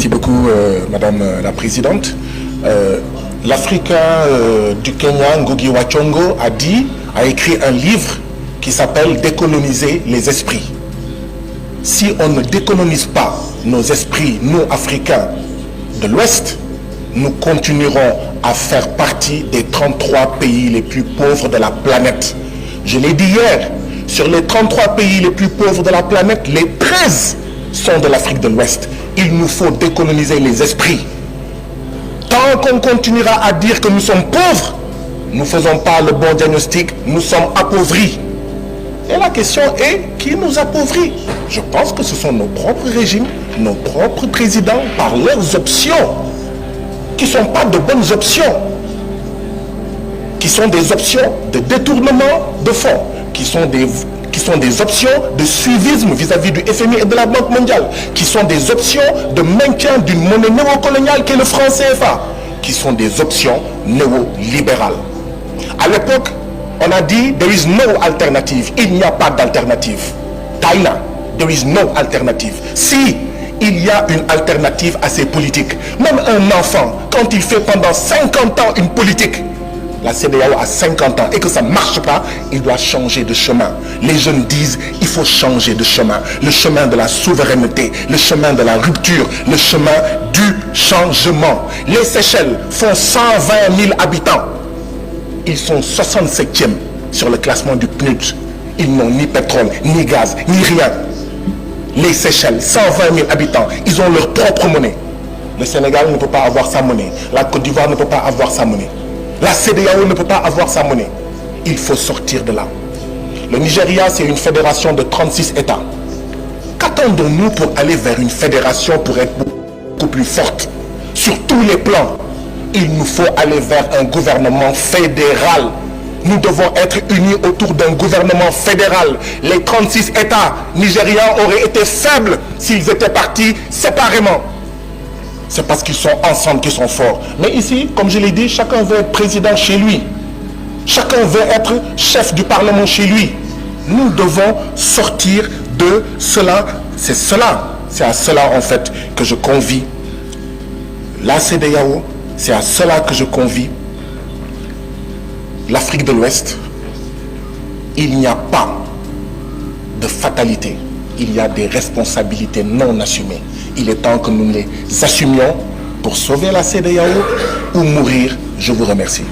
Merci beaucoup, Madame la Présidente. L'Africain du Kenya, Ngugi wa Thiong'o, a écrit un livre qui s'appelle « Décoloniser les esprits ». Si on ne décolonise pas nos esprits, nous, Africains de l'Ouest, nous continuerons à faire partie des 33 pays les plus pauvres de la planète. Je l'ai dit hier, sur les 33 pays les plus pauvres de la planète, les 13 sont de l'Afrique de l'Ouest. Il nous faut décoloniser les esprits. Tant qu'on continuera à dire que nous sommes pauvres, nous ne faisons pas le bon diagnostic, nous sommes appauvris. Et la question est, qui nous appauvrit? Je pense que ce sont nos propres régimes, nos propres présidents, par leurs options, qui ne sont pas de bonnes options, qui sont des options de détournement de fonds, qui sont des options de suivisme vis-à-vis du FMI et de la Banque mondiale, qui sont des options de maintien d'une monnaie néocoloniale qui est le franc CFA, qui sont des options néolibérales. À l'époque, on a dit « there is no alternative », il n'y a pas d'alternative. Taïna, there is no alternative. Si il y a une alternative à ces politiques, même un enfant, quand il fait pendant 50 ans une politique, la CEDEAO a 50 ans et que ça ne marche pas, il doit changer de chemin. Les jeunes disent il faut changer de chemin. Le chemin de la souveraineté, le chemin de la rupture, le chemin du changement. Les Seychelles font 120 000 habitants. Ils sont 67e sur le classement du PNUD. Ils n'ont ni pétrole, ni gaz, ni rien. Les Seychelles, 120 000 habitants, ils ont leur propre monnaie. Le Sénégal ne peut pas avoir sa monnaie. La Côte d'Ivoire ne peut pas avoir sa monnaie. La CEDEAO ne peut pas avoir sa monnaie. Il faut sortir de là. Le Nigeria, c'est une fédération de 36 États. Qu'attendons-nous pour aller vers une fédération pour être beaucoup plus forte? Sur tous les plans, il nous faut aller vers un gouvernement fédéral. Nous devons être unis autour d'un gouvernement fédéral. Les 36 États nigérians auraient été faibles s'ils étaient partis séparément. C'est parce qu'ils sont ensemble qu'ils sont forts. Mais ici, comme je l'ai dit, chacun veut être président chez lui. Chacun veut être chef du Parlement chez lui. Nous devons sortir de cela. C'est à cela en fait que je convie la CEDEAO. C'est à cela que je convie l'Afrique de l'Ouest. Il n'y a pas de fatalité. Il y a des responsabilités non assumées. Il est temps que nous les assumions pour sauver la CEDEAO ou mourir. Je vous remercie.